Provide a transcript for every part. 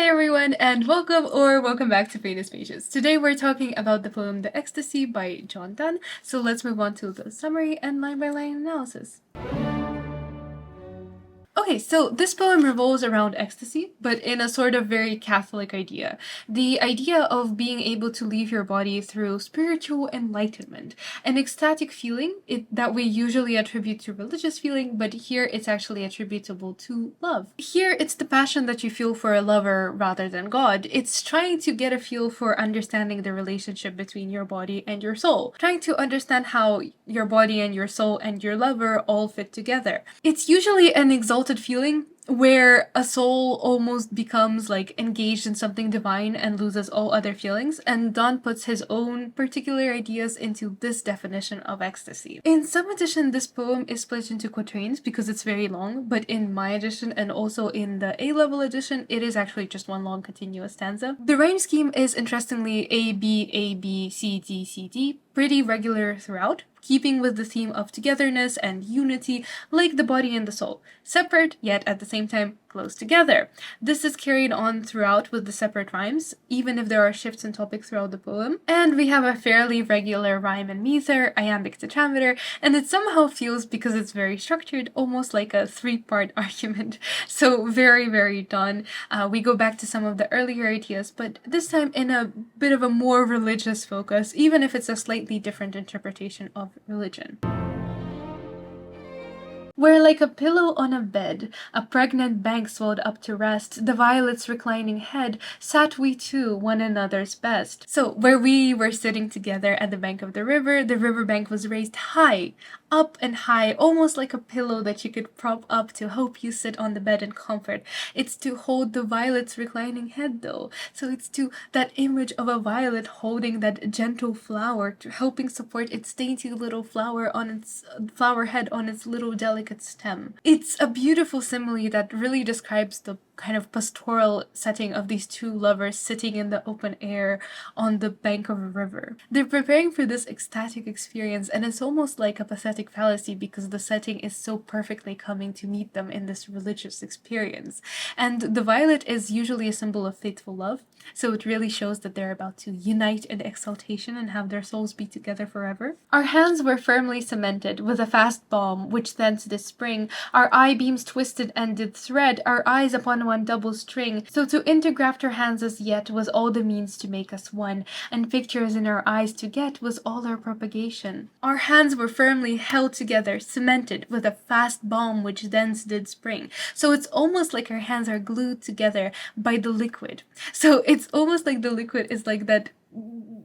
Hi everyone, and welcome back to Famous Pages. Today we're talking about the poem The Ecstasy by John Donne, so let's move on to the summary and line-by-line analysis. Okay, so this poem revolves around ecstasy, but in a sort of very Catholic idea. The idea of being able to leave your body through spiritual enlightenment. An ecstatic feeling that we usually attribute to religious feeling, but here it's actually attributable to love. Here it's the passion that you feel for a lover rather than God. It's trying to get a feel for understanding the relationship between your body and your soul. Trying to understand how your body and your soul and your lover all fit together. It's usually an exalted feeling where a soul almost becomes like engaged in something divine and loses all other feelings, and Donne puts his own particular ideas into this definition of ecstasy. In some edition, this poem is split into quatrains because it's very long, but in my edition and also in the A-level edition, it is actually just one long continuous stanza. The rhyme scheme is interestingly A, B, A, B, C, D, C, D, pretty regular throughout, keeping with the theme of togetherness and unity, like the body and the soul, separate yet at the same time close together. This is carried on throughout with the separate rhymes, even if there are shifts in topic throughout the poem. And we have a fairly regular rhyme and meter, iambic tetrameter, and it somehow feels, because it's very structured, almost like a three-part argument. So very, very Donne. We go back to some of the earlier ideas, but this time in a bit of a more religious focus, even if it's a slightly different interpretation of religion. Where like a pillow on a bed, a pregnant bank swelled up to rest, the violet's reclining head, sat we two, one another's best. So where we were sitting together at the bank of the river bank was raised high, up and high, almost like a pillow that you could prop up to help you sit on the bed in comfort. It's to hold the violet's reclining head though. So it's to that image of a violet holding that gentle flower, to helping support its dainty little flower head on its little delicate stem. It's a beautiful simile that really describes the kind of pastoral setting of these two lovers sitting in the open air on the bank of a river. They're preparing for this ecstatic experience, and it's almost like a pathetic fallacy because the setting is so perfectly coming to meet them in this religious experience. And the violet is usually a symbol of faithful love, so it really shows that they're about to unite in exaltation and have their souls be together forever. Our hands were firmly cemented with a fast balm, which thence did spring. Our eye beams twisted and did thread, our eyes upon one double string. So to intergraft our hands as yet was all the means to make us one, and pictures in our eyes to get was all our propagation. Our hands were firmly held together, cemented with a fast balm which thence did spring. So it's almost like our hands are glued together by the liquid. So it's almost like the liquid is like that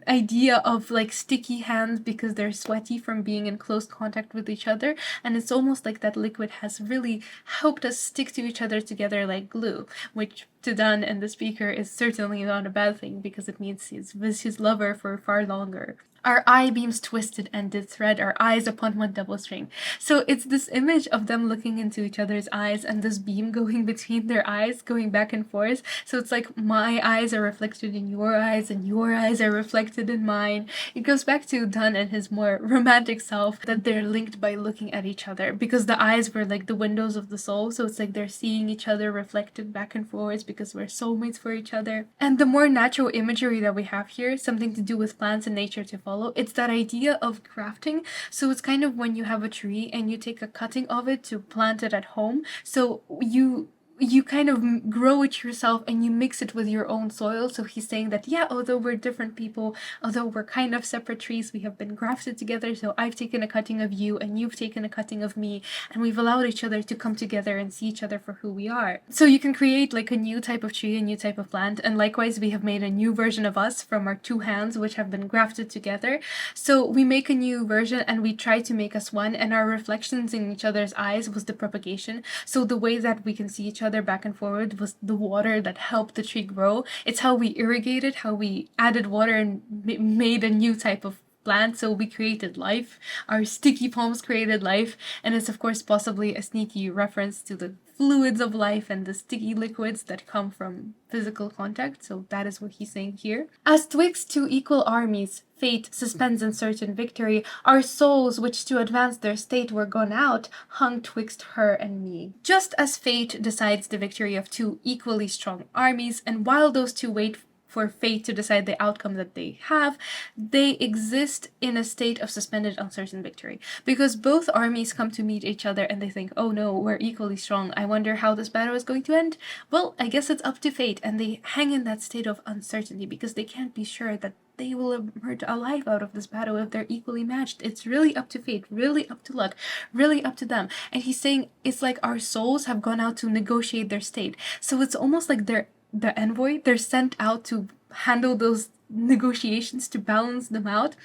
idea of like sticky hands because they're sweaty from being in close contact with each other, and it's almost like that liquid has really helped us stick to each other together like glue, which to Donne and the speaker is certainly not a bad thing because it means he's with his lover for far longer. Our eye beams twisted and did thread, our eyes upon one double string. So it's this image of them looking into each other's eyes and this beam going between their eyes, going back and forth. So it's like my eyes are reflected in your eyes and your eyes are reflected in mine. It goes back to Donne and his more romantic self, that they're linked by looking at each other because the eyes were like the windows of the soul. So it's like they're seeing each other reflected back and forth because we're soulmates for each other. And the more natural imagery that we have here, something to do with plants and nature to follow, it's that idea of grafting. So it's kind of when you have a tree and you take a cutting of it to plant it at home. So you kind of grow it yourself and you mix it with your own soil. So he's saying that, yeah, although we're different people, although we're kind of separate trees, we have been grafted together. So I've taken a cutting of you and you've taken a cutting of me, and we've allowed each other to come together and see each other for who we are. So you can create like a new type of tree, a new type of plant, and likewise we have made a new version of us from our two hands which have been grafted together. So we make a new version and we try to make us one, and our reflections in each other's eyes was the propagation. So the way that we can see each other back and forward was the water that helped the tree grow. It's how we irrigated, how we added water and made a new type of plant. So we created life. Our sticky palms created life, and it's of course possibly a sneaky reference to the fluids of life and the sticky liquids that come from physical contact. So that is what he's saying here. As twixt two equal armies, fate suspends uncertain victory. Our souls, which to advance their state were gone out, hung twixt her and me. Just as fate decides the victory of two equally strong armies, and while those two wait for fate to decide the outcome that they have, they exist in a state of suspended uncertain victory. Because both armies come to meet each other and they think, oh no, we're equally strong. I wonder how this battle is going to end. Well, I guess it's up to fate, and they hang in that state of uncertainty because they can't be sure that they will emerge alive out of this battle if they're equally matched. It's really up to fate, really up to luck, really up to them. And he's saying it's like our souls have gone out to negotiate their state. So it's almost like they're the envoy, they're sent out to handle those negotiations, to balance them out,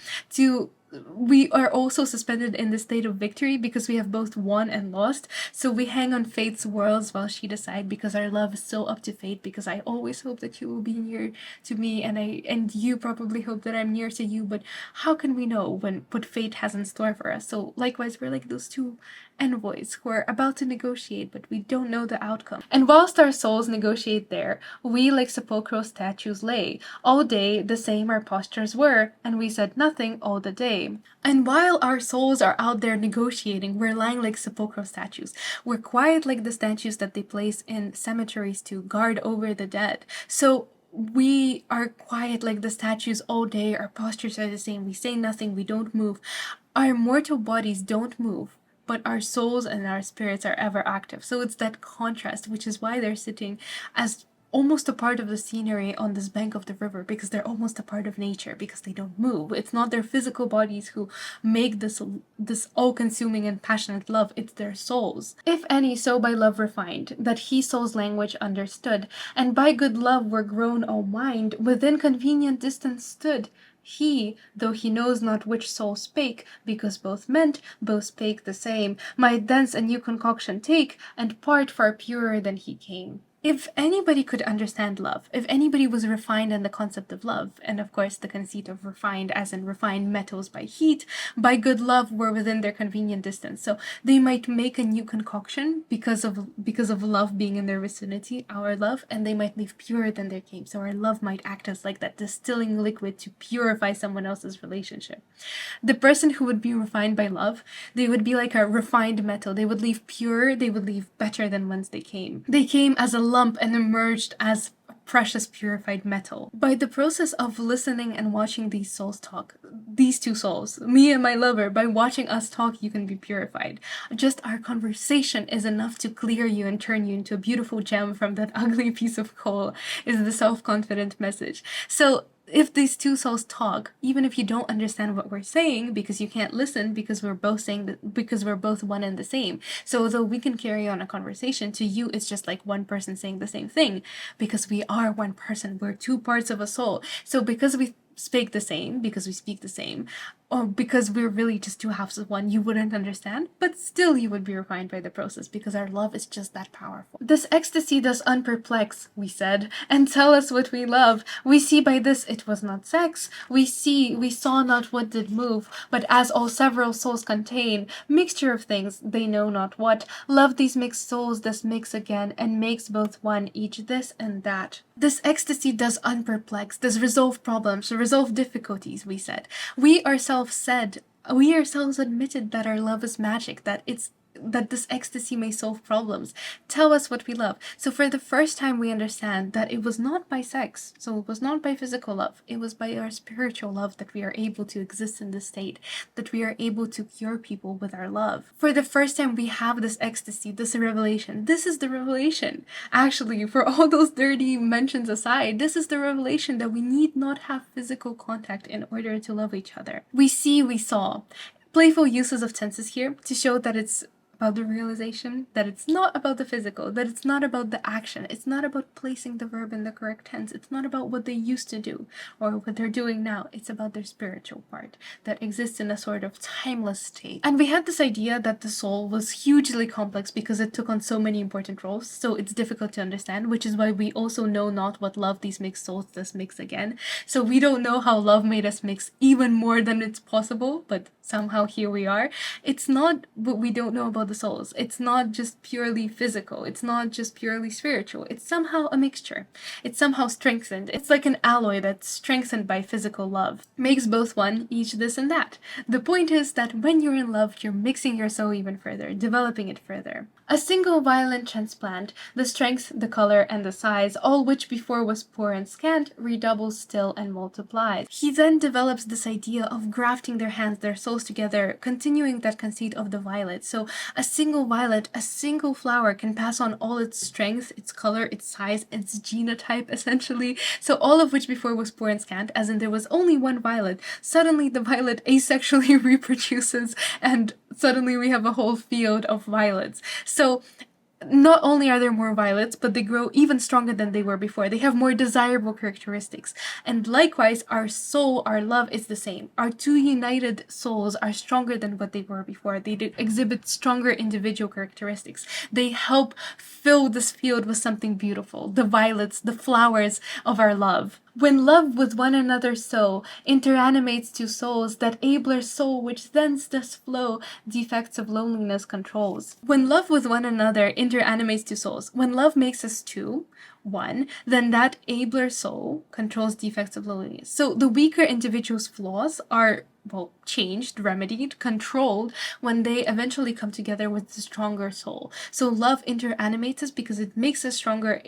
we are also suspended in the state of victory because we have both won and lost. So we hang on fate's worlds while she decides, because our love is so up to fate, because I always hope that you will be near to me, and you probably hope that I'm near to you, but how can we know what fate has in store for us? So likewise, we're like those two envoys who are about to negotiate, but we don't know the outcome. And whilst our souls negotiate there, we like sepulchral statues lay. All day the same our postures were, and we said nothing all the day. And while our souls are out there negotiating, we're lying like sepulchral statues. We're quiet like the statues that they place in cemeteries to guard over the dead. So we are quiet like the statues all day, our postures are the same, we say nothing, we don't move. Our mortal bodies don't move, but our souls and our spirits are ever active. So it's that contrast, which is why they're sitting as almost a part of the scenery on this bank of the river, because they're almost a part of nature, because they don't move. It's not their physical bodies who make this all-consuming and passionate love, it's their souls. If any, so by love refined, that he soul's language understood, and by good love were grown all mind, within convenient distance stood. He, though he knows not which soul spake, because both meant, both spake the same, might thence a new concoction take, and part far purer than he came. If anybody could understand love, if anybody was refined in the concept of love, and of course the conceit of refined as in refined metals by heat, by good love were within their convenient distance. So they might make a new concoction because of love being in their vicinity, our love, and they might leave purer than they came. So our love might act as like that distilling liquid to purify someone else's relationship. The person who would be refined by love, they would be like a refined metal. They would leave pure, they would leave better than whence they came. They came as a lump and emerged as precious purified metal. By the process of listening and watching these souls talk, these two souls, me and my lover, by watching us talk, you can be purified. Just our conversation is enough to clear you and turn you into a beautiful gem from that ugly piece of coal, is the self-confident message. So if these two souls talk, even if you don't understand what we're saying because you can't listen, because we're both saying that, because we're both one and the same. So although we can carry on a conversation, to you it's just like one person saying the same thing, because we are one person, we're two parts of a soul. So because we speak the same, or because we're really just two halves of one, you wouldn't understand, but still you would be refined by the process, because our love is just that powerful. This ecstasy does unperplex, we said, and tell us what we love. We see by this it was not sex, we saw not what did move, but as all several souls contain, mixture of things, they know not what, love these mixed souls thus mix again, and makes both one, each this and that. This ecstasy does unperplex, does resolve problems, resolve difficulties, we said. We ourselves admitted that our love is magic, that this ecstasy may solve problems, tell us what we love. So for the first time we understand that it was not by sex, so it was not by physical love, it was by our spiritual love that we are able to exist in this state, that we are able to cure people with our love. For the first time we have this ecstasy, this revelation. This is the revelation. Actually, for all those dirty mentions aside, this is the revelation that we need not have physical contact in order to love each other. We saw. Playful uses of tenses here to show that it's about the realization that it's not about the physical, that it's not about the action, it's not about placing the verb in the correct tense, it's not about what they used to do or what they're doing now, it's about their spiritual part that exists in a sort of timeless state. And we had this idea that the soul was hugely complex because it took on so many important roles, so it's difficult to understand, which is why we also know not what love these mixed souls thus mix again. So we don't know how love made us mix even more than it's possible, but somehow here we are. It's not what we don't know about the the souls. It's not just purely physical. It's not just purely spiritual. It's somehow a mixture. It's somehow strengthened. It's like an alloy that's strengthened by physical love. Makes both one, each this and that. The point is that when you're in love, you're mixing your soul even further, developing it further. A single violent transplant, the strength, the color, and the size, all which before was poor and scant, redoubles still and multiplies. He then develops this idea of grafting their hands, their souls together, continuing that conceit of the violet. So a single violet, a single flower can pass on all its strength, its color, its size, its genotype, essentially. So all of which before was poor and scant, as in there was only one violet. Suddenly the violet asexually reproduces, and suddenly we have a whole field of violets. So not only are there more violets, but they grow even stronger than they were before. They have more desirable characteristics. And likewise, our soul, our love is the same. Our two united souls are stronger than what they were before. They exhibit stronger individual characteristics. They help fill this field with something beautiful. The violets, the flowers of our love. When love with one another so interanimates two souls, that abler soul which thence does flow, defects of loneliness controls. When love with one another interanimates two souls, when love makes us two, one, then that abler soul controls defects of loneliness. So the weaker individual's flaws are, well, changed, remedied, controlled when they eventually come together with the stronger soul. So love interanimates us because it makes us stronger.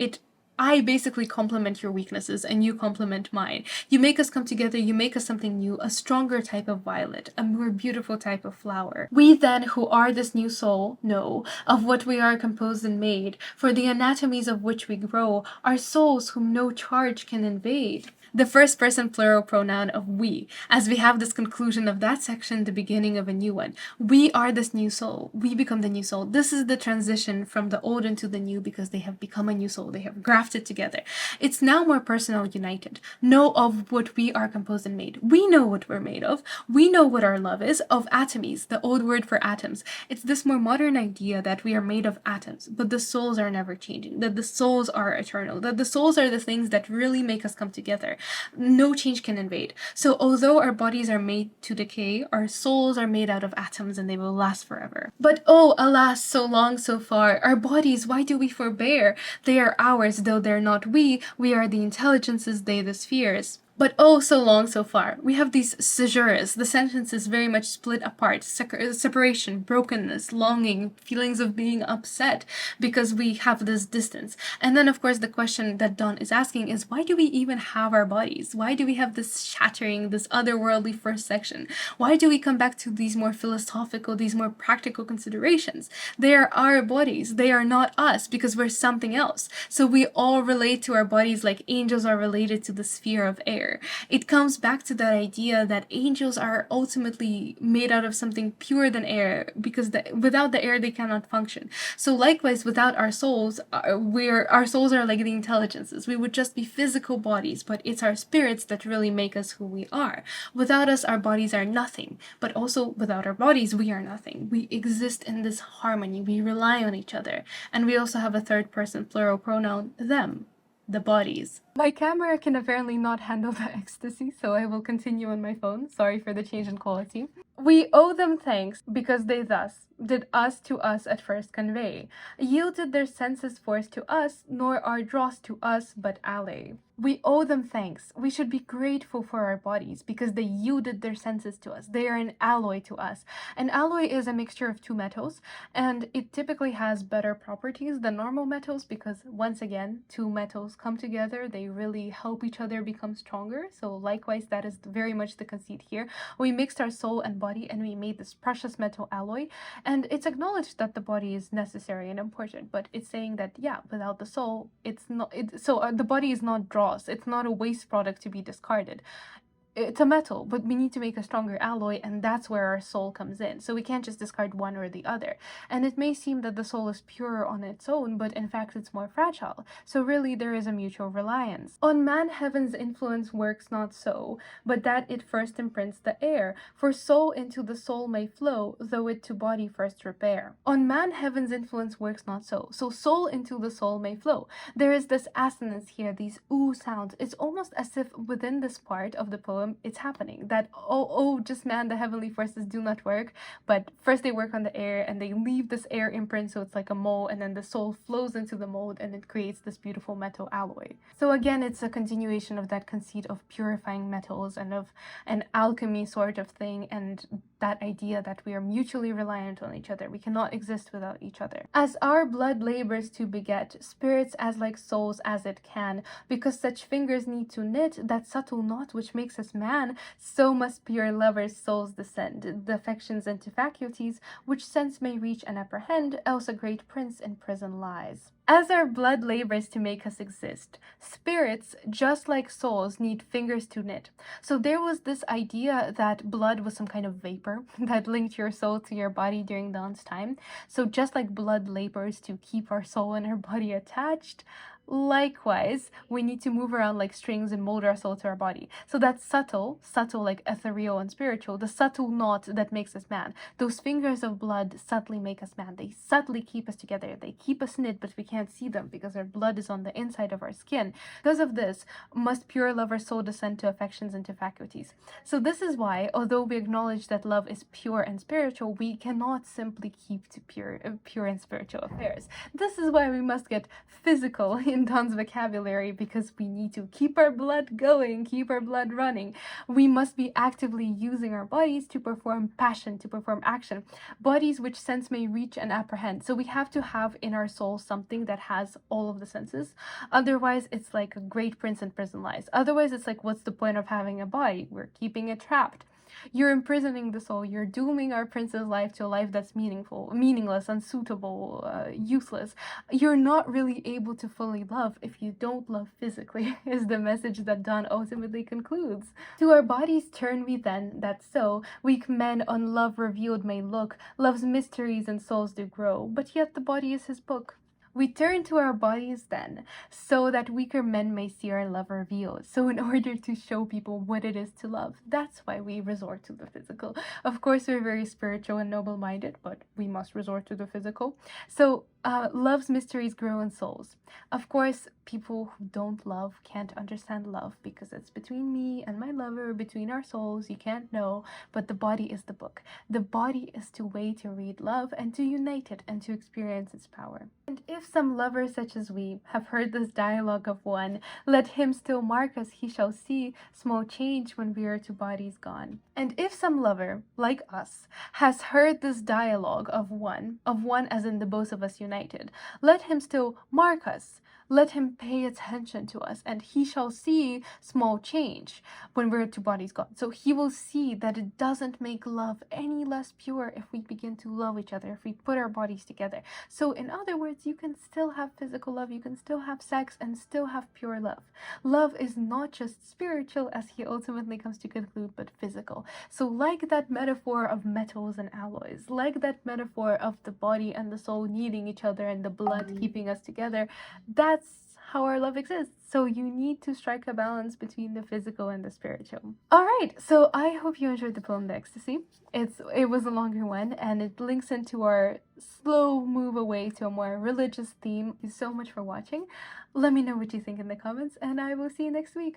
I basically complement your weaknesses and you complement mine. You make us come together, you make us something new, a stronger type of violet, a more beautiful type of flower. We then, who are this new soul, know of what we are composed and made, for the anatomies of which we grow are souls whom no charge can invade. The first person plural pronoun of we, as we have this conclusion of that section, the beginning of a new one. We are this new soul. We become the new soul. This is the transition from the old into the new because they have become a new soul. They have grafted together. It's now more personal, united. Know of what we are composed and made. We know what we're made of. We know what our love is, of atomies, the old word for atoms. It's this more modern idea that we are made of atoms, but the souls are never changing, that the souls are eternal, that the souls are the things that really make us come together. No change can invade. So although our bodies are made to decay, our souls are made out of atoms and they will last forever. But oh, alas, so long, so far, our bodies, why do we forbear? They are ours, though they're not we are the intelligences, they the spheres. But oh, so long, so far. We have these caesures, the sentences very much split apart, separation, brokenness, longing, feelings of being upset because we have this distance. And then, of course, the question that Donne is asking is, why do we even have our bodies? Why do we have this shattering, this otherworldly first section? Why do we come back to these more philosophical, these more practical considerations? They are our bodies. They are not us because we're something else. So we all relate to our bodies like angels are related to the sphere of air. It comes back to that idea that angels are ultimately made out of something purer than air because without the air they cannot function. So likewise, without our souls, our souls are like the intelligences. We would just be physical bodies, but it's our spirits that really make us who we are. Without us, our bodies are nothing, but also without our bodies, we are nothing. We exist in this harmony. We rely on each other. And we also have a third person plural pronoun, them. The bodies. My camera can apparently not handle the ecstasy, so I will continue on my phone. Sorry for the change in quality. We owe them thanks because they thus did us to us at first convey, yielded their senses force to us, nor are dross to us but ally. We owe them thanks. We should be grateful for our bodies because they yielded their senses to us. They are an alloy to us. An alloy is a mixture of two metals, and it typically has better properties than normal metals because, once again, two metals come together. They really help each other become stronger. So likewise, that is very much the conceit here. We mixed our soul and body and we made this precious metal alloy, and it's acknowledged that the body is necessary and important, but it's saying that, yeah, without the soul, it's not, the body is not dross. It's not a waste product to be discarded. It's a metal, but we need to make a stronger alloy, and that's where our soul comes in. So we can't just discard one or the other. And it may seem that the soul is pure on its own, but in fact it's more fragile. So really there is a mutual reliance. On man heaven's influence works not so, but that it first imprints the air, for soul into the soul may flow, though it to body first repair. On man heaven's influence works not so. So soul into the soul may flow. There is this assonance here, these ooh sounds. It's almost as if within this part of the poem continuum, it's happening. That, oh, just man, the heavenly forces do not work. But first they work on the air and they leave this air imprint, so it's like a mold, and then the soul flows into the mold and it creates this beautiful metal alloy. So again, it's a continuation of that conceit of purifying metals and of an alchemy sort of thing, and that idea that we are mutually reliant on each other. We cannot exist without each other. As our blood labors to beget spirits as like souls as it can, because such fingers need to knit that subtle knot which makes us man, so must pure lovers' souls descend, the affections into faculties, which sense may reach and apprehend, else a great prince in prison lies. As our blood labors to make us exist, spirits, just like souls, need fingers to knit. So there was this idea that blood was some kind of vapor that linked your soul to your body during Dawn's time. So just like blood labors to keep our soul and our body attached, likewise, we need to move around like strings and mold our soul to our body. So that's subtle like ethereal and spiritual, the subtle knot that makes us man. Those fingers of blood subtly make us man. They subtly keep us together. They keep us knit, but we can't see them because our blood is on the inside of our skin. Because of this, must pure lover's soul descend to affections and to faculties. So this is why, although we acknowledge that love is pure and spiritual, we cannot simply keep to pure and spiritual affairs. This is why we must get physical in Dawn's vocabulary, because we need to keep our blood going, keep our blood running. We must be actively using our bodies to perform passion, to perform action, bodies which sense may reach and apprehend. So we have to have in our soul something that has all of the senses. Otherwise, it's like a great prince in prison lies. Otherwise, it's like, what's the point of having a body? We're keeping it trapped. You're imprisoning the soul. You're dooming our prince's life to a life that's meaningless, unsuitable, useless. You're not really able to fully love if you don't love physically, is the message that Donne ultimately concludes. To our bodies turn we then, that so weak men on love revealed may look, love's mysteries and souls do grow, but yet the body is his book. We turn to our bodies then, so that weaker men may see our love revealed. So in order to show people what it is to love, that's why we resort to the physical. Of course, we're very spiritual and noble-minded, but we must resort to the physical. So love's mysteries grow in souls. Of course, people who don't love can't understand love because it's between me and my lover, between our souls, you can't know, but the body is the book. The body is the way to read love and to unite it and to experience its power. And if some lover such as we have heard this dialogue of one, let him still mark us, he shall see small change when we are to bodies gone. And if some lover, like us, has heard this dialogue of one as in the both of us united, let him still mark us, let him pay attention to us, and he shall see small change when we're to bodies gone. So he will see that it doesn't make love any less pure if we begin to love each other, if we put our bodies together. So in other words, you can still have physical love, you can still have sex, and still have pure love. Love is not just spiritual, as he ultimately comes to conclude, but physical. So like that metaphor of metals and alloys, like that metaphor of the body and the soul needing each other and the blood keeping us together, that's how our love exists. So you need to strike a balance between the physical and the spiritual. Alright, so I hope you enjoyed the poem, The Ecstasy. It was a longer one, and it links into our slow move away to a more religious theme. Thank you so much for watching. Let me know what you think in the comments, and I will see you next week.